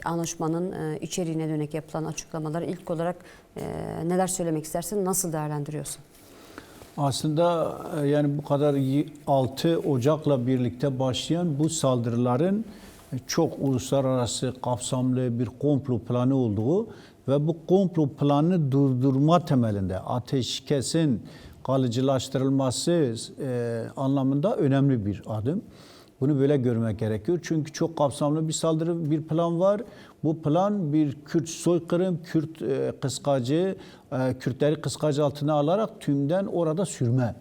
anlaşmanın içeriğine dönük yapılan açıklamalar ilk olarak neler söylemek istersin? Nasıl değerlendiriyorsun? Aslında yani bu kadar 6 Ocak'la birlikte başlayan bu saldırıların çok uluslararası kapsamlı bir komplo planı olduğu ve bu komplo planını durdurma temelinde ateşkesin kalıcılaştırılması anlamında önemli bir adım. Bunu böyle görmek gerekiyor. Çünkü çok kapsamlı bir saldırı, bir plan var. Bu plan bir Kürt soykırım, Kürt kıskacı, Kürtleri kıskacı altına alarak tümden orada sürme.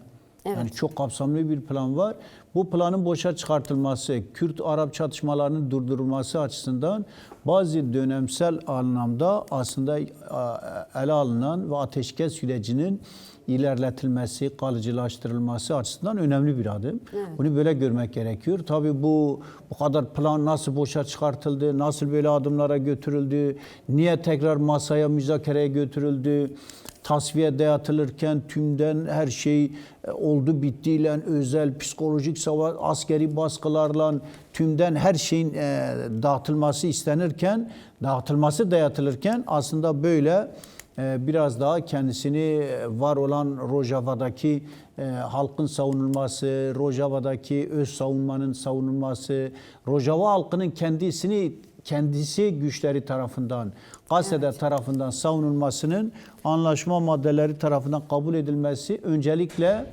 Evet. Yani çok kapsamlı bir plan var. Bu planın boşa çıkartılması, Kürt-Arap çatışmalarının durdurulması açısından bazı dönemsel anlamda aslında ele alınan ve ateşkes sürecinin ilerletilmesi, kalıcılaştırılması açısından önemli bir adım. Evet. Bunu böyle görmek gerekiyor. Tabii bu kadar plan nasıl boşa çıkartıldı, nasıl böyle adımlara götürüldü, niye tekrar masaya, müzakereye götürüldü, tasfiye dayatılırken tümden her şey oldu bittiyle, özel, psikolojik savaş, askeri baskılarla tümden her şeyin dağıtılması istenirken, dayatılırken aslında böyle biraz daha kendisini var olan Rojava'daki halkın savunulması, Rojava'daki öz savunmanın savunulması, Rojava halkının kendisi güçleri tarafından, Gazze'de tarafından savunulmasının anlaşma maddeleri tarafından kabul edilmesi öncelikle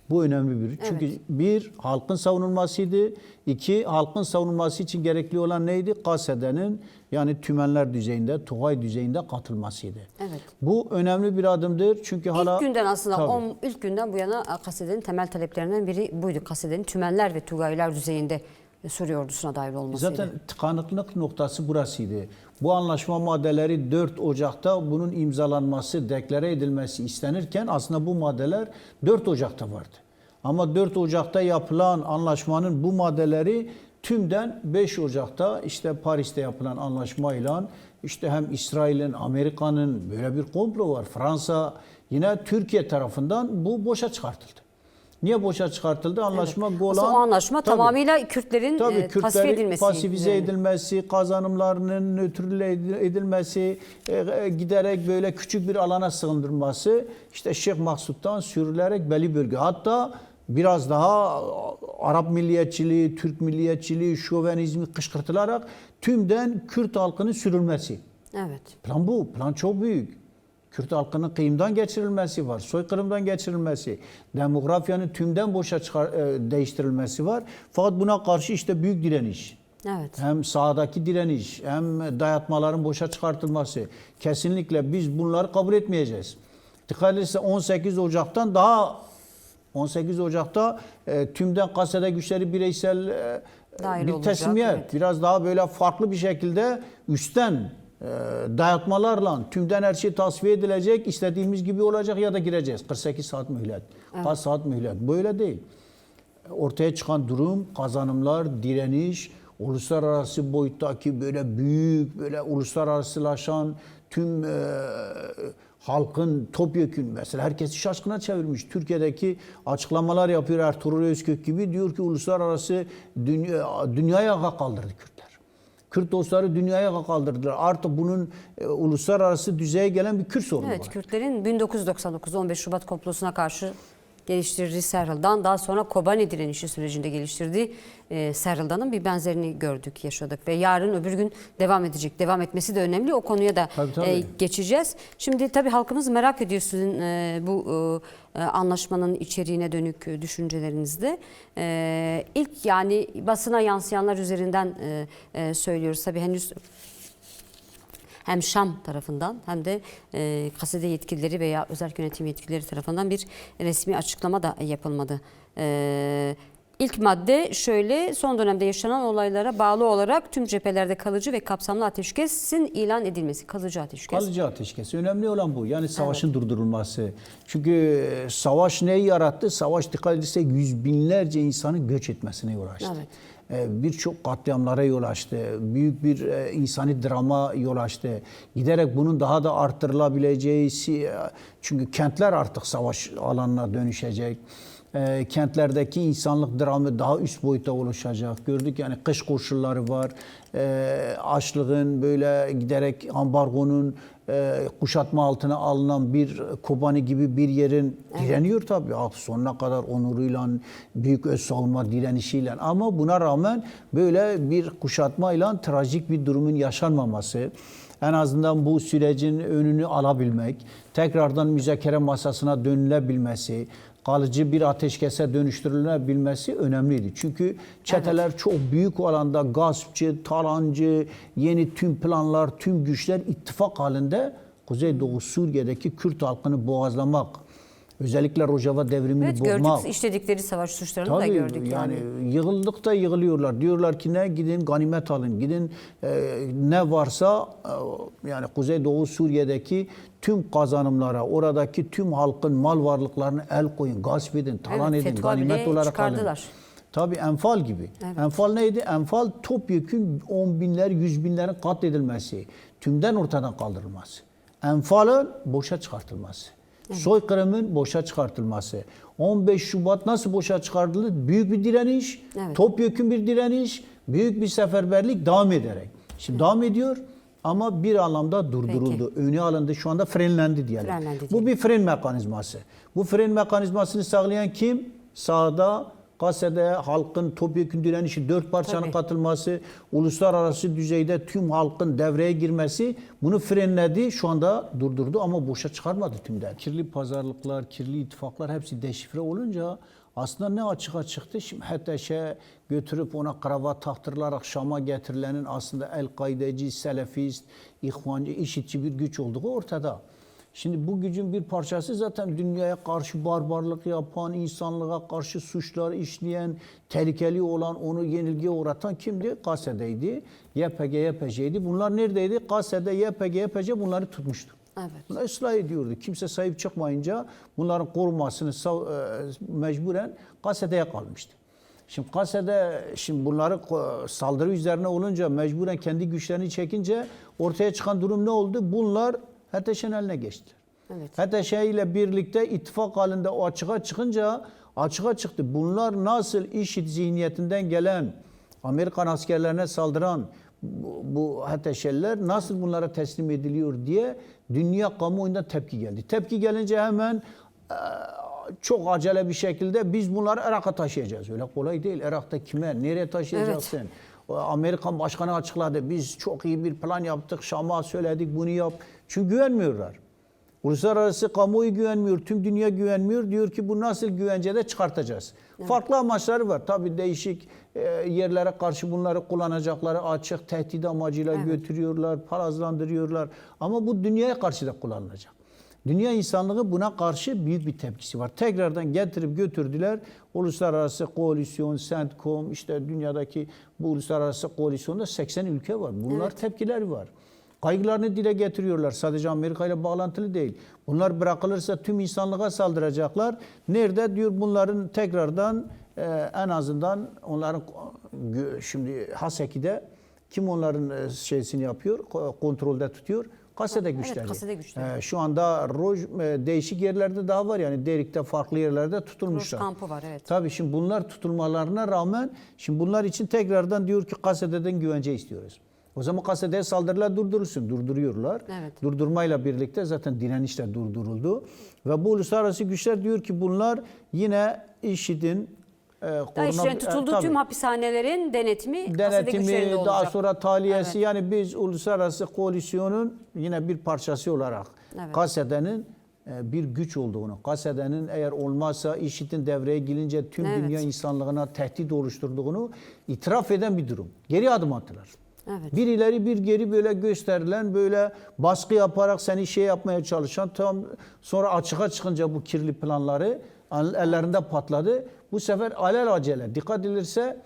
bu önemli bir. Çünkü bir, halkın savunulmasıydı. İki, halkın savunulması için gerekli olan neydi? Gazze'nin yani tümenler düzeyinde, TUGAY düzeyinde katılmasıydı. Evet. Bu önemli bir adımdır. Çünkü hala... İlk günden aslında, ilk günden bu yana Gazze'nin temel taleplerinden biri buydu. Gazze'nin tümenler ve TUGAY'lar düzeyinde Suriye ordusuna dahil olmasıydı. Zaten tıkanıklık noktası burasıydı. Bu anlaşma maddeleri 4 Ocak'ta bunun imzalanması, deklare edilmesi istenirken aslında bu maddeler 4 Ocak'ta vardı. Ama 4 Ocak'ta yapılan anlaşmanın bu maddeleri tümden 5 Ocak'ta işte Paris'te yapılan anlaşmayla işte hem İsrail'in, Amerika'nın böyle bir komplo var. Fransa, yine Türkiye tarafından bu boşa çıkartıldı. Niye boşa çıkartıldı? Anlaşma Golan... O anlaşma tamamıyla Kürtlerin tasfiye edilmesi. Pasifize edilmesi, kazanımlarının nötrle edilmesi, giderek böyle küçük bir alana sığındırılması, işte Şeyh Maksut'tan sürülerek belli bölge. Hatta biraz daha Arap milliyetçiliği, Türk milliyetçiliği, şovenizmi kışkırtılarak tümden Kürt halkının sürülmesi. Evet. Plan bu. Plan çok büyük. Kürt halkının kıyımdan geçirilmesi var, soykırımdan geçirilmesi, demografyanın tümden boşa değiştirilmesi var. Fakat buna karşı işte büyük direniş. Evet. Hem sahadaki direniş, hem dayatmaların boşa çıkartılması. Kesinlikle biz bunları kabul etmeyeceğiz. Dikkat ederse 18 Ocak'ta tümden Gazze'de güçleri bireysel bir teslimiyet, evet. Biraz daha böyle farklı bir şekilde üstten dayatmalarla tümden her şey tasfiye edilecek, istediğimiz gibi olacak ya da gireceğiz. 48 saat mühlet, kaç saat mühlet. Böyle değil. Ortaya çıkan durum, kazanımlar, direniş, uluslararası boyuttaki böyle büyük, böyle uluslararasılaşan tüm halkın topyekün mesela herkesi şaşkına çevirmiş. Türkiye'deki açıklamalar yapıyor Ertuğrul Özkök gibi, diyor ki uluslararası dünyaya ayağa kaldırdı Kürtler. Kürt dostları dünyaya kaldırdılar. Artık bunun uluslararası düzeye gelen bir Kürt sorunu var. Evet, Kürtlerin 1999 15 Şubat komplosuna karşı geliştirdiği Serhil'dan daha sonra Kobani direnişi sürecinde geliştirdiği Serhil'danın bir benzerini gördük, yaşadık ve yarın öbür gün devam edecek. Devam etmesi de önemli. O konuya da geçeceğiz. Şimdi tabii halkımız merak ediyor sizin bu anlaşmanın içeriğine dönük düşüncelerinizde. İlk yani basına yansıyanlar üzerinden söylüyoruz. Tabii henüz hem Şam tarafından hem de Gazze yetkilileri veya özel yönetim yetkilileri tarafından bir resmi açıklama da yapılmadı. İlk madde şöyle: son dönemde yaşanan olaylara bağlı olarak tüm cephelerde kalıcı ve kapsamlı ateşkesin ilan edilmesi. Kalıcı ateşkes. Kalıcı ateşkes. Önemli olan bu. Yani savaşın durdurulması. Çünkü savaş neyi yarattı? Savaş dikkat edilse yüz binlerce insanın göç etmesine yol açtı. Evet. Birçok katliamlara yol açtı. Büyük bir insani drama yol açtı. Giderek bunun daha da arttırılabileceği, çünkü kentler artık savaş alanına dönüşecek. kentlerdeki insanlık dramı daha üst boyutta oluşacak. Gördük yani kış koşulları var. Açlığın böyle giderek ambargonun kuşatma altına alınan bir Kobani gibi bir yerin direniyor tabii. Sonuna kadar onuruyla, büyük öz savunma direnişiyle. Ama buna rağmen böyle bir kuşatmayla trajik bir durumun yaşanmaması, en azından bu sürecin önünü alabilmek, tekrardan müzakere masasına dönülebilmesi, kalıcı bir ateşkese dönüştürülebilmesi önemliydi. Çünkü çeteler çok büyük alanda gaspçı, talancı, yeni tüm planlar, tüm güçler ittifak halinde Kuzeydoğu Suriye'deki Kürt halkını boğazlamak, özellikle Rojava devrimini bozmak. Gördük, işledikleri savaş suçlarını da gördük. Yani yığıldıkta yığılıyorlar. Diyorlar ki ne, gidin ganimet alın, gidin ne varsa yani Kuzeydoğu Suriye'deki tüm kazanımlara, oradaki tüm halkın mal varlıklarını el koyun, gasp edin, talan edin, ganimet olarak alın. Tabii Enfal gibi. Evet. Enfal neydi? Enfal topyekün 10 binler, 100 binlerin katledilmesi, tümden ortadan kaldırılması. Enfal'ın boşa çıkartılması. Evet. Soykırımın boşa çıkartılması. 15 Şubat nasıl boşa çıkartıldı? Büyük bir direniş, topyekün bir direniş, büyük bir seferberlik devam ederek. Şimdi devam ediyor ama bir anlamda durduruldu. Peki. Önü alındı, şu anda frenlendi diyelim. Bu bir fren mekanizması. Bu fren mekanizmasını sağlayan kim? Sağda, Gazze'de halkın topyekün direnişi, 4 parçanın katılması, uluslararası düzeyde tüm halkın devreye girmesi bunu frenledi, şu anda durdurdu ama boşa çıkarmadı tümden. Kirli pazarlıklar, kirli ittifaklar hepsi deşifre olunca aslında ne açığa çıktı? Şimdi HTŞ'e götürüp ona kravat taktırılarak Şam'a getirilenin aslında El-Kaideci, Selefist, İhvancı, IŞİD'ci bir güç olduğu ortada. Şimdi bu gücün bir parçası zaten dünyaya karşı barbarlık yapan, insanlığa karşı suçlar işleyen, tehlikeli olan, onu yenilgiye uğratan kimdi? Gazze'deydi, YPG, YPC'ydi. Bunlar neredeydi? Gazze'de YPG, YPC bunları tutmuştu. Evet. Bunlar ıslah ediyordu. Kimse sahip çıkmayınca bunların korunmasını mecburen Gazze'ye kalmıştı. Şimdi Gazze'de bunları saldırı üzerine olunca mecburen kendi güçlerini çekince ortaya çıkan durum ne oldu? Bunlar HTŞ'nin eline geçti. Evet. HTŞ ile birlikte ittifak halinde o açığa çıktı. Bunlar nasıl IŞİD zihniyetinden gelen, Amerikan askerlerine saldıran bu HTŞ'liler nasıl bunlara teslim ediliyor diye dünya kamuoyunda tepki geldi. Tepki gelince hemen çok acele bir şekilde biz bunları Irak'a taşıyacağız. Öyle kolay değil. Irak'ta kime, nereye taşıyacaksın? Evet. Amerikan başkanı açıkladı. Biz çok iyi bir plan yaptık. Şam'a söyledik bunu yap. Çünkü güvenmiyorlar. Uluslararası kamuoyu güvenmiyor. Tüm dünya güvenmiyor. Diyor ki bu nasıl güvencede çıkartacağız. Evet. Farklı amaçları var. Tabii değişik yerlere karşı bunları kullanacakları açık tehdit amacıyla götürüyorlar, parazlandırıyorlar. Ama bu dünyaya karşı da kullanılacak. Dünya insanlığı buna karşı büyük bir tepkisi var. Tekrardan getirip götürdüler. Uluslararası koalisyon, CENTCOM, işte dünyadaki bu uluslararası koalisyonda 80 ülke var. Bunlar tepkileri var. Kaygılarını dile getiriyorlar. Sadece Amerika ile bağlantılı değil. Bunlar bırakılırsa tüm insanlığa saldıracaklar. Nerede diyor bunların tekrardan en azından onların şimdi Haseki'de kim onların şeysini yapıyor, kontrolde tutuyor? Gazze'de güçleri. Evet, Gazze'de güçleri. Şu anda değişik yerlerde daha var yani Derik'te farklı yerlerde tutulmuşlar. Roj kampı var, evet. Tabii şimdi bunlar tutulmalarına rağmen şimdi bunlar için tekrardan diyor ki Gazze'den güvence istiyoruz. O zaman Gazze'de saldırılar durdurulsun. Durduruyorlar. Evet. Durdurmayla birlikte zaten direniş de durduruldu. Ve bu uluslararası güçler diyor ki bunlar yine IŞİD'in IŞİD'in tutulduğu tüm hapishanelerin denetimi daha sonra tahliyesi yani biz uluslararası koalisyonun yine bir parçası olarak Gazze'nin bir güç olduğunu, Gazze'nin eğer olmazsa IŞİD'in devreye girince tüm dünya insanlığına tehdit oluşturduğunu itiraf eden bir durum. Geri adım attılar. Evet. Bir ileri bir geri böyle gösterilen, böyle baskı yaparak seni yapmaya çalışan, tam sonra açığa çıkınca bu kirli planları ellerinde patladı. Bu sefer alelacele dikkat edilirse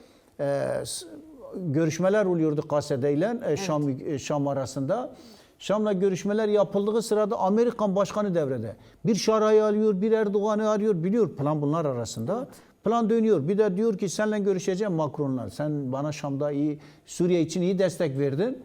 görüşmeler oluyordu Gazze'de ile Şam arasında. Şam'la görüşmeler yapıldığı sırada Amerikan başkanı devrede. Bir Şara'yı alıyor, bir Erdoğan'ı arıyor. Biliyor plan bunlar arasında. Evet. Plan dönüyor. Bir de diyor ki seninle görüşeceğim Macron'la. Sen bana Şam'da iyi, Suriye için iyi destek verdin.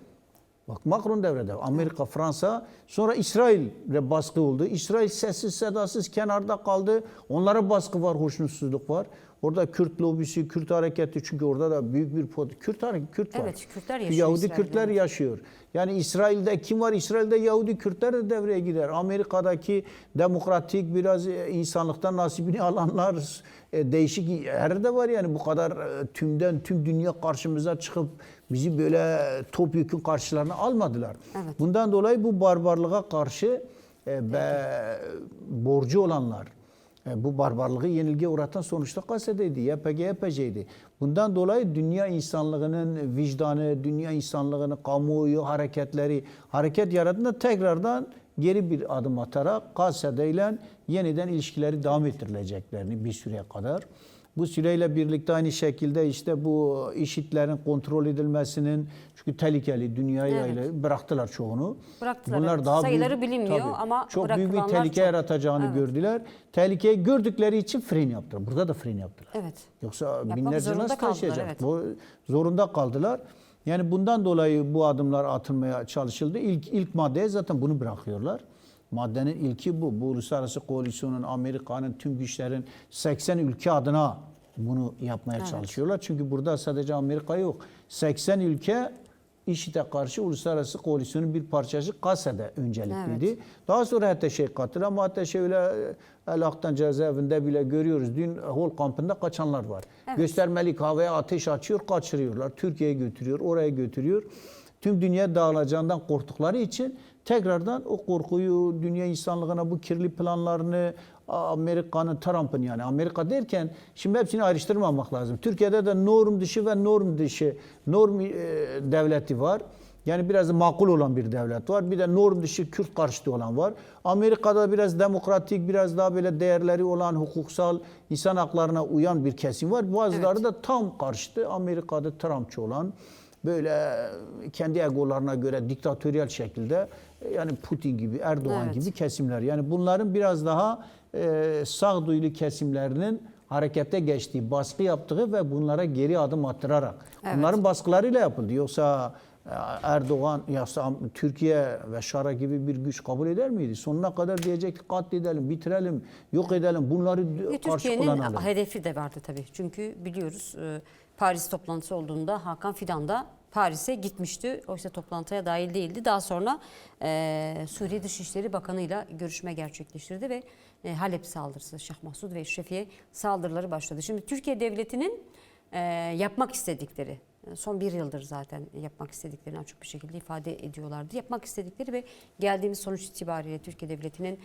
Bak Macron devrede. Amerika, Fransa, sonra İsrail'e baskı oldu. İsrail sessiz sedasız kenarda kaldı. Onlara baskı var, hoşnutsuzluk var. Orada Kürt lobisi, Kürt hareketi, çünkü orada da büyük bir Kürt var. Evet, Kürtler yaşıyor. Yahudi İsrail'de. Kürtler yaşıyor. Yani İsrail'de kim var? İsrail'de Yahudi Kürtler de devreye girer. Amerika'daki demokratik biraz insanlıktan nasibini alanlar değişik yerde var yani, bu kadar tüm dünya karşımıza çıkıp bizi böyle topyekun karşılarına almadılar. Evet. Bundan dolayı bu barbarlığa karşı borcu olanlar, bu barbarlığı yenilgiye uğratan sonuçta Gazze'deydi, YPG-YPG'ydi. Bundan dolayı dünya insanlığının vicdanı, dünya insanlığının kamuoyu hareketleri, hareket yarattığında tekrardan geri bir adım atarak Gazze'deyle yeniden ilişkileri devam ettirileceklerini bir süreye kadar. Bu süreyle birlikte aynı şekilde işte bu IŞİD'lerin kontrol edilmesinin, çünkü tehlikeli dünyaya ile bıraktılar çoğunu. Bıraktılar. Bunlar Evet. daha Sayıları büyük, bilinmiyor tabii, ama çok büyük bir bırakılanlar tehlike çok. yaratacağını Evet. gördüler. Tehlikeyi gördükleri için fren yaptılar. Burada da fren yaptılar. Evet. Yoksa Yapmak binlerce zorunda nasıl kaldılar, taşıyacak? evet. Bu zorunda kaldılar. Yani bundan dolayı bu adımlar atılmaya çalışıldı. İlk maddeye zaten bunu bırakıyorlar. Maddenin ilki bu. Bu uluslararası koalisyonun, Amerika'nın, tüm güçlerin 80 ülke adına bunu yapmaya çalışıyorlar. Çünkü burada sadece Amerika yok. 80 ülke IŞİD'e karşı uluslararası koalisyonun bir parçası. Gazze'de öncelikliydi. Evet. Daha sonra Ateşe katıldı ama Ateşe öyle El Ak'tan cezaevinde bile görüyoruz. Dün Hol kampında kaçanlar var. Evet. Göstermelik havaya ateş açıyor, kaçırıyorlar. Türkiye'ye götürüyor, oraya götürüyor. Tüm dünya dağılacağından korktukları için tekrardan o korkuyu, dünya insanlığına bu kirli planlarını, Amerika'nın, Trump'ın, yani Amerika derken şimdi hepsini ayrıştırmamak lazım. Türkiye'de de norm dışı ve norm dışı devleti var. Yani biraz makul olan bir devlet var. Bir de norm dışı Kürt karşıtı olan var. Amerika'da biraz demokratik, biraz daha böyle değerleri olan, hukuksal, insan haklarına uyan bir kesim var. Bazıları da tam karşıtı, Amerika'da Trumpçı olan, böyle kendi egolarına göre diktatöryel şekilde, yani Putin gibi, Erdoğan gibi kesimler. Yani bunların biraz daha sağduyulu kesimlerinin harekete geçtiği, baskı yaptığı ve bunlara geri adım attırarak. Bunların baskılarıyla yapıldı. Yoksa Erdoğan, yoksa Türkiye ve Şara gibi bir güç kabul eder miydi? Sonuna kadar diyecekti, katledelim, bitirelim, yok edelim, bunları karşı kullanalım. Türkiye'nin hedefi de vardı tabii. Çünkü biliyoruz Paris toplantısı olduğunda Hakan Fidan da Paris'e gitmişti. Oysa toplantıya dahil değildi. Daha sonra Suriye Dışişleri Bakanı ile görüşme gerçekleştirdi ve Halep saldırısı, Şah Masud ve Eşrefiye saldırıları başladı. Şimdi Türkiye Devleti'nin yapmak istedikleri, son bir yıldır zaten yapmak istediklerini açık bir şekilde ifade ediyorlardı. Yapmak istedikleri ve geldiğimiz sonuç itibariyle Türkiye Devleti'nin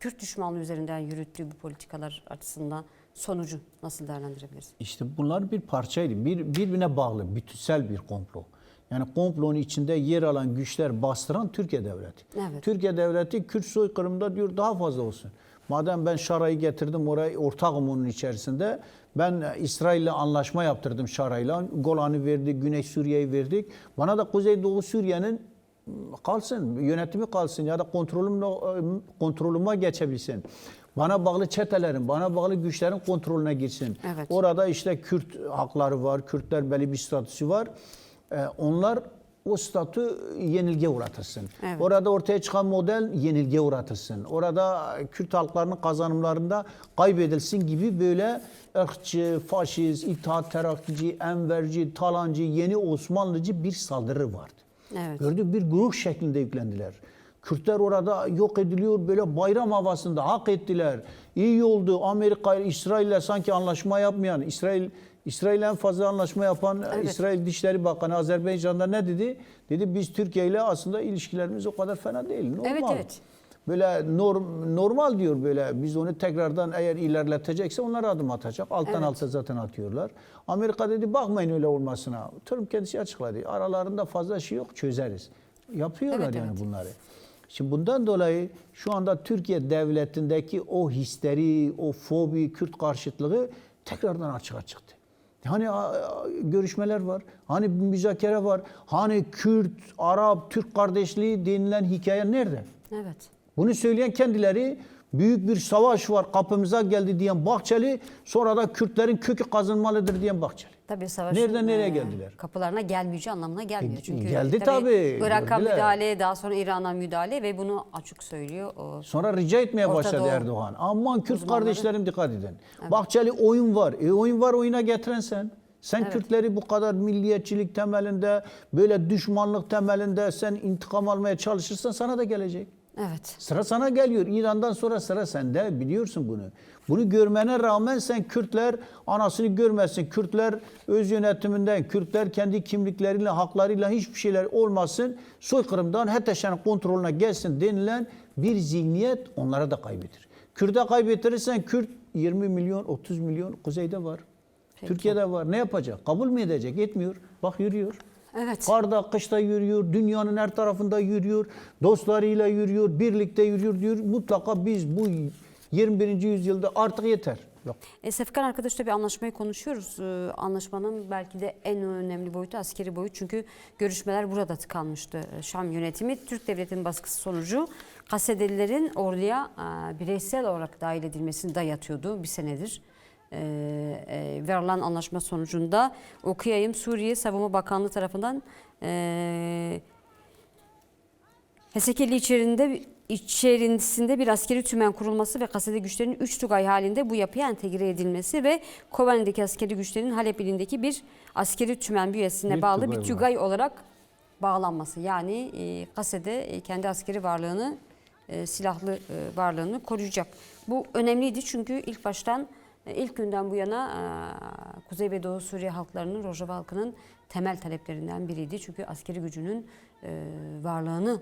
Kürt düşmanlığı üzerinden yürüttüğü bu politikalar açısından sonucu nasıl değerlendirebiliriz? İşte bunlar bir parçaydı. Birbirine bağlı, bütünsel bir komplo. Yani komplonun içinde yer alan güçler bastıran Türkiye Devleti. Evet. Türkiye Devleti Kürt soykırımında diyor daha fazla olsun. Madem ben Şara'yı getirdim oraya, ortağım onun içerisinde. Ben İsrail'le anlaşma yaptırdım Şara'yla. Golan'ı verdik, Güney Suriye'yi verdik. Bana da Kuzeydoğu Suriye'nin kalsın, yönetimi kalsın ya da kontrolüme geçebilsin. Bana bağlı çetelerin, bana bağlı güçlerin kontrolüne girsin. Evet. Orada işte Kürt hakları var, Kürtler belli bir statüsü var. Onlar o statü yenilgiye uğratılsın. Evet. Orada ortaya çıkan model yenilgiye uğratılsın. Orada Kürt halklarının kazanımlarında kaybedilsin gibi böyle ırkçı, faşist, İttihat Terakkici, Enverci, Talancı, Yeni Osmanlıcı bir saldırı vardı. Evet. Gördük, bir grup şeklinde yüklendiler. Kürtler orada yok ediliyor, böyle bayram havasında hak ettiler. İyi oldu. Amerika ile İsrail'le sanki anlaşma yapmayan, İsrail'le en fazla anlaşma yapan İsrail Dışişleri Bakanı Azerbaycan'da ne dedi? Dedi biz Türkiye ile aslında ilişkilerimiz o kadar fena değil. Normal. Evet. Böyle normal diyor böyle. Biz onu tekrardan eğer ilerletecekse onlar adım atacak. Alttan alta zaten atıyorlar. Amerika dedi bakmayın öyle olmasına. Trump kendisi açıkladı. Aralarında fazla şey yok, çözeriz. Yapıyorlar yani bunları. Şimdi bundan dolayı şu anda Türkiye Devleti'ndeki o histeri, o fobi, Kürt karşıtlığı tekrardan açığa çıktı. Hani görüşmeler var, hani müzakere var, hani Kürt, Arap, Türk kardeşliği denilen hikaye nerede? Evet. Bunu söyleyen kendileri, büyük bir savaş var kapımıza geldi diyen Bahçeli, sonra da Kürtlerin kökü kazınmalıdır diyen Bahçeli. Tabii savaşın Nereden nereye geldiler? kapılarına gelmeyeceği anlamına gelmiyor. Çünkü geldi tabii, Irak'a gördüler. müdahale, daha sonra İran'a müdahale ve bunu açık söylüyor. Sonra rica etmeye Orta başladı Doğu Erdoğan. Aman Kürt uzmanları. kardeşlerim dikkat edin. Bahçeli oyun var. Oyun var, oyuna getiren sen. Sen Evet. Kürtleri bu kadar milliyetçilik temelinde, böyle düşmanlık temelinde sen intikam almaya çalışırsan sana da gelecek. Evet. Sıra sana geliyor. İran'dan sonra sıra sende. Biliyorsun bunu. Bunu görmene rağmen sen Kürtler anasını görmesin. Kürtler öz yönetiminden, Kürtler kendi kimlikleriyle, haklarıyla hiçbir şeyler olmasın. Soykırımdan HTŞ'nin kontrolüne gelsin denilen bir zihniyet onlara da kaybettir. Kürt'e kaybettirirsen Kürt 20 milyon, 30 milyon kuzeyde var. Peki. Türkiye'de var. Ne yapacak? Kabul mü edecek? Etmiyor. Bak yürüyor. Evet. Karda, kışta yürüyor, dünyanın her tarafında yürüyor, dostlarıyla yürüyor, birlikte yürüyor diyor. Mutlaka biz bu 21. yüzyılda artık yeter. Yok. Sefkan arkadaşla bir anlaşmayı konuşuyoruz. Anlaşmanın belki de en önemli boyutu askeri boyut. Çünkü görüşmeler burada tıkanmıştı. Şam yönetimi Türk Devleti'nin baskısı sonucu Kasedelilerin orduya bireysel olarak dahil edilmesini dayatıyordu bir senedir. Verilen anlaşma sonucunda okuyayım. Suriye Savunma Bakanlığı tarafından Hesekeli içerisinde bir askeri tümen kurulması ve Kasede güçlerinin 3 Tugay halinde bu yapıya entegre edilmesi ve Kobani'deki askeri güçlerin Halep ilindeki bir askeri tümen bünyesine Bir bağlı Tugay bir Tugay olarak bağlanması. Yani Kasede kendi askeri varlığını, silahlı varlığını koruyacak. Bu önemliydi çünkü ilk baştan ilk günden bu yana Kuzey ve Doğu Suriye halklarının, Rojava halkının temel taleplerinden biriydi. Çünkü askeri gücünün varlığını,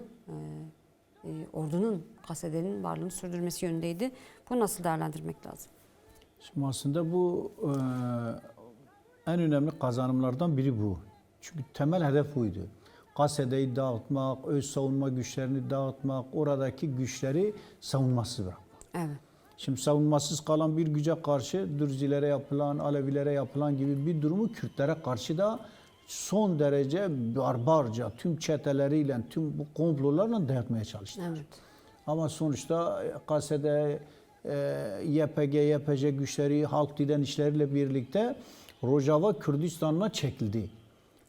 ordunun, Kasede'nin varlığını sürdürmesi yönündeydi. Bunu nasıl değerlendirmek lazım? Şimdi aslında bu en önemli kazanımlardan biri bu. Çünkü temel hedef buydu. Kasede'yi dağıtmak, öz savunma güçlerini dağıtmak, oradaki güçleri savunmasız bırakmak. Evet. Şimdi savunmasız kalan bir güce karşı Dürzilere yapılan, Alevilere yapılan gibi bir durumu Kürtlere karşı da son derece barbarca tüm çeteleriyle, tüm bu komplolarla dayatmaya çalıştılar. Evet. Ama sonuçta Kasede, YPG, YPJ güçleri, halk direnişleriyle birlikte Rojava Kürdistan'ına çekildi. Evet.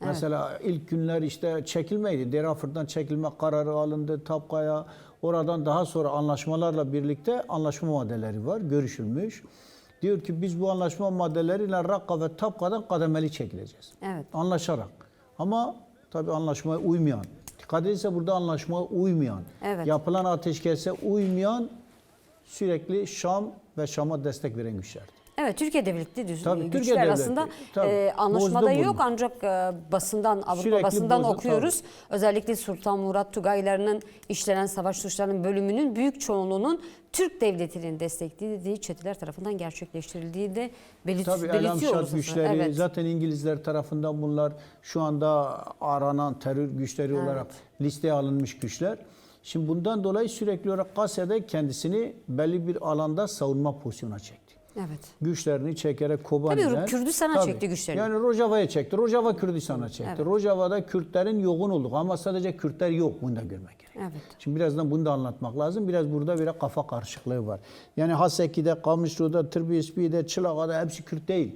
Mesela ilk günler işte çekilmeydi. Derafır'dan çekilme kararı alındı Tapka'ya. Oradan daha sonra anlaşmalarla birlikte anlaşma maddeleri var, görüşülmüş. Diyor ki biz bu anlaşma maddeleriyle Rakka ve Tapka'dan kademeli çekileceğiz. Evet. Anlaşarak. Ama tabii anlaşmaya uymayan, dikkat edilse burada anlaşmaya uymayan, Evet. yapılan ateşkese uymayan sürekli Şam ve Şam'a destek veren güçlerdi. Evet, Türkiye'de birlikte Tabii, güçler Türkiye devleti. aslında Tabii, anlaşmada bozdu bunu. yok ancak basından, Avrupa Sürekli basından bozdu, okuyoruz. Özellikle Sultan Murat Tugaylarının işlenen savaş suçlarının bölümünün büyük çoğunluğunun Türk devletinin desteklediği çeteler tarafından gerçekleştirildiği de Tabii El belirtiyor. Amşad güçleri, Evet. zaten İngilizler tarafından bunlar şu anda aranan terör güçleri olarak listeye alınmış güçler. Şimdi bundan dolayı sürekli olarak Kase'de kendisini belli bir alanda savunma pozisyonuna çekti. Evet. Güçlerini çekerek Kobani'den. Tabii Kürdistan'a çekti güçlerini. Yani Rojava'ya çekti. Rojava Kürdistan'a çekti. Evet. Rojava'da Kürtlerin yoğun olduğu ama sadece Kürtler yok. Bunu da görmek gerekiyor. Evet. Şimdi birazdan bunu da anlatmak lazım. Biraz burada bir kafa karışıklığı var. Yani Haseki'de, Kamışlı'da, Tırbiyesbi'de, Çılaka'da hepsi Kürt değil.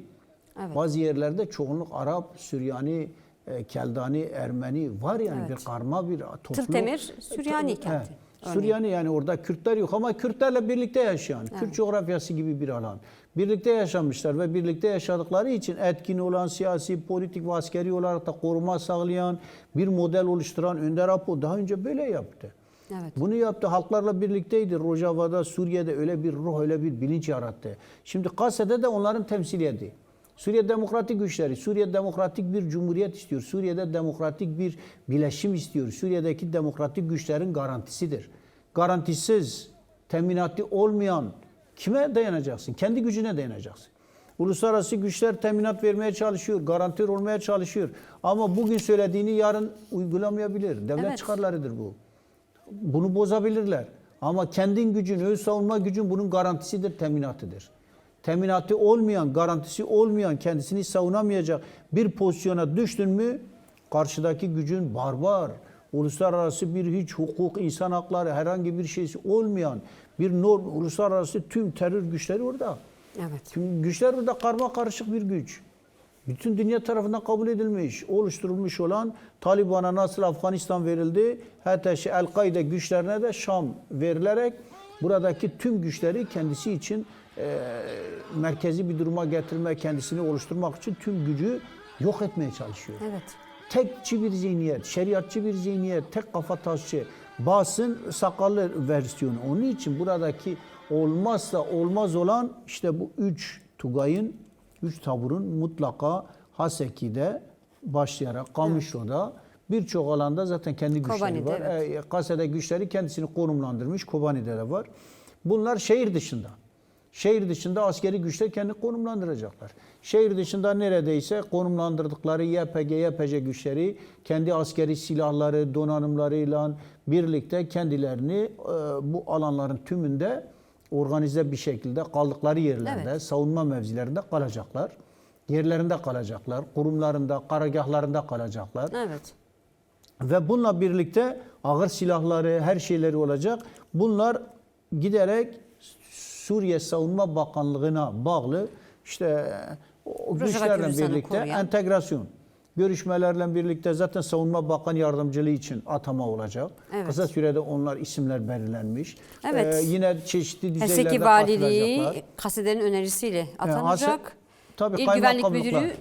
Evet. Bazı yerlerde çoğunluk Arap, Süryani, Keldani, Ermeni var yani Evet. bir karma bir topluluk. Tırtemir, Süryani kenti. Örneğin. Süryani yani orada Kürtler yok ama Kürtlerle birlikte yaşayan, Kürt coğrafyası gibi bir alan. Birlikte yaşamışlar ve birlikte yaşadıkları için etkin olan siyasi, politik ve askeri olarak da koruma sağlayan, bir model oluşturan Önder Apo daha önce böyle yaptı. Evet. Bunu yaptı. Halklarla birlikteydi. Rojava'da, Suriye'de öyle bir ruh, öyle bir bilinç yarattı. Şimdi Kase'de de onların temsiliyeti. Suriye demokratik güçleri, Suriye demokratik bir cumhuriyet istiyor. Suriye'de demokratik bir birleşim istiyor. Suriye'deki demokratik güçlerin garantisidir. Garantisiz, teminatı olmayan kime dayanacaksın? Kendi gücüne dayanacaksın. Uluslararası güçler teminat vermeye çalışıyor, garantör olmaya çalışıyor. Ama bugün söylediğini yarın uygulamayabilir. Devlet Evet. çıkarlarıdır bu. Bunu bozabilirler. Ama kendin gücün, öz savunma gücün bunun garantisidir, teminatıdır. Teminatı olmayan, garantisi olmayan, kendisini savunamayacak bir pozisyona düştün mü karşıdaki gücün barbar, uluslararası bir hiç hukuk, insan hakları herhangi bir şeysi olmayan bir norm, uluslararası tüm terör güçleri orada. Evet. Tüm güçler orada karma karışık bir güç. bütün dünya tarafından kabul edilmiş, oluşturulmuş olan Taliban'a nasıl Afganistan verildi, hatta El-Kaide güçlerine de Şam verilerek buradaki tüm güçleri kendisi için merkezi bir duruma getirmek, kendisini oluşturmak için tüm gücü yok etmeye çalışıyor. Evet. Tekçi bir zihniyet, şeriatçı bir zihniyet, tek kafa taşçı, basın sakallı versiyonu. Onun için buradaki olmazsa olmaz olan işte bu 3 Tugay'ın, 3 taburun mutlaka Haseki'de başlayarak Kamışlo'da birçok alanda zaten kendi güçleri Kobani'de, var. evet. Kase'de güçleri kendisini konumlandırmış. Kobani'de de var. Bunlar şehir dışında. Şehir dışında askeri güçler kendini konumlandıracaklar. Şehir dışında neredeyse konumlandırdıkları YPG güçleri kendi askeri silahları, donanımlarıyla birlikte kendilerini bu alanların tümünde organize bir şekilde kaldıkları yerlerde, Evet. savunma mevzilerinde kalacaklar. Yerlerinde kalacaklar, kurumlarında, karargahlarında kalacaklar. Evet. Ve bununla birlikte ağır silahları, her şeyleri olacak. Bunlar giderek Suriye Savunma Bakanlığı'na bağlı işte o Rojava güçlerle Kürdistan'ı birlikte koruyan. entegrasyon. Görüşmelerle birlikte zaten Savunma Bakan Yardımcılığı için atama olacak. Evet. Kısa sürede onlar isimler belirlenmiş. Evet. Yine çeşitli düzeylerde Heseki Valiliği katılacaklar. Kasede'nin önerisiyle atanacak. Tabii İl Güvenlik kaymakamlıklar. Müdürü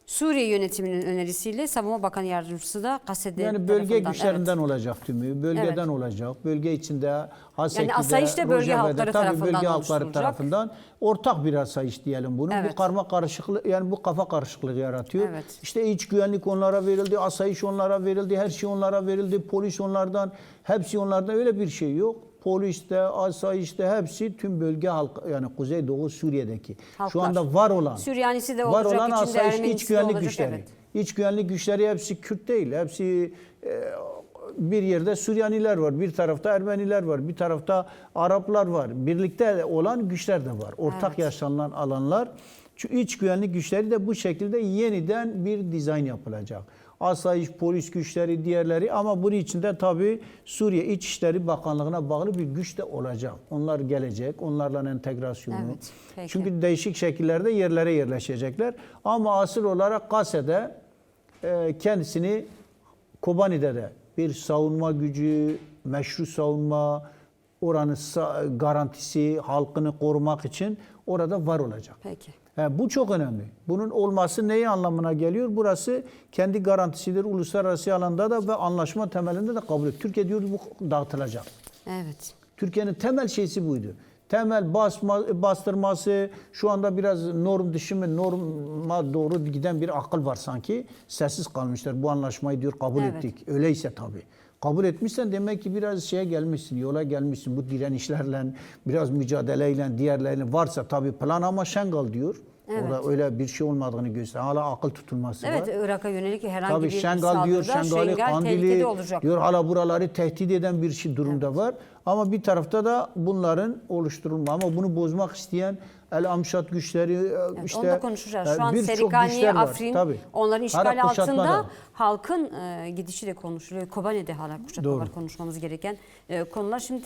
Suriye yönetiminin önerisiyle Savunma Bakan Yardımcısı da Kasede Yani bölge tarafından. güçlerinden Evet. olacak tümü, bölgeden olacak. Bölge içinde Haseki'de, asayiş de bölge Rojava'da, halkları tabii tarafından bölge halkları oluşturulacak. tarafından ortak bir asayiş diyelim bunu. Evet. Bu karma karışıklık, yani bu kafa karışıklığı yaratıyor. Evet. İşte iç güvenlik onlara verildi, asayiş onlara verildi, her şey onlara verildi, polis onlardan, hepsi onlardan, öyle bir şey yok. Poliste, asayişte hepsi tüm bölge halkı, yani Kuzeydoğu Suriye'deki Halklar. şu anda var olan Süryanisi de var olacak, olan içinde asayiş iç Ermenisi de güvenlik olacak, güçleri. evet. İç güvenlik güçleri hepsi Kürt değil. Hepsi bir yerde Süryaniler var, bir tarafta Ermeniler var, bir tarafta Araplar var. Birlikte olan güçler de var. Ortak Evet. yaşanılan alanlar. Şu iç güvenlik güçleri de bu şekilde yeniden bir dizayn yapılacak. Asayiş, polis güçleri, diğerleri, ama bunun içinde tabii Suriye İçişleri Bakanlığı'na bağlı bir güç de olacak. Onlar gelecek, onlarla entegrasyonu. Evet, peki. Çünkü değişik şekillerde yerlere yerleşecekler. Ama asıl olarak Kase'de kendisini, Kobani'de de bir savunma gücü, meşru savunma, oranın garantisi, halkını korumak için orada var olacak. Peki. Bu çok önemli. Bunun olması neyi anlamına geliyor? Burası kendi garantisidir. Uluslararası alanda da ve anlaşma temelinde de kabul ediyor. Türkiye diyor bu dağıtılacak. Evet. Türkiye'nin temel şeysi buydu. Temel bastırması, şu anda biraz norm dışı mı, norma doğru giden bir akıl var sanki. Sessiz kalmışlar. Bu anlaşmayı diyor kabul Evet. ettik. Öyleyse tabii. Kabul etmişsen demek ki biraz şeye gelmişsin, yola gelmişsin. Bu direnişlerle, biraz mücadeleyle, diğerlerine varsa tabii plan, ama Şengal diyor. Evet. Orada öyle bir şey olmadığını gösteriyor. Hala akıl tutulması Evet, var. Irak'a yönelik herhangi Tabii bir Şengal diyor, saldırıda Şengal'i, Şengal Kandil'i tehlikede olacak. diyor, hala buraları tehdit eden bir şey durumda var. Ama bir tarafta da bunların oluşturulma, ama bunu bozmak isteyen El Amşat güçleri, işte onu da konuşacağız. Şu an birçok Serikani, güçler var. Afrin, Tabii. onların işgali Hala kuşatma altında da. halkın gidişi de konuşuluyor. Kobani'de hala kuşatma Doğru. var, konuşmamız gereken konular. Şimdi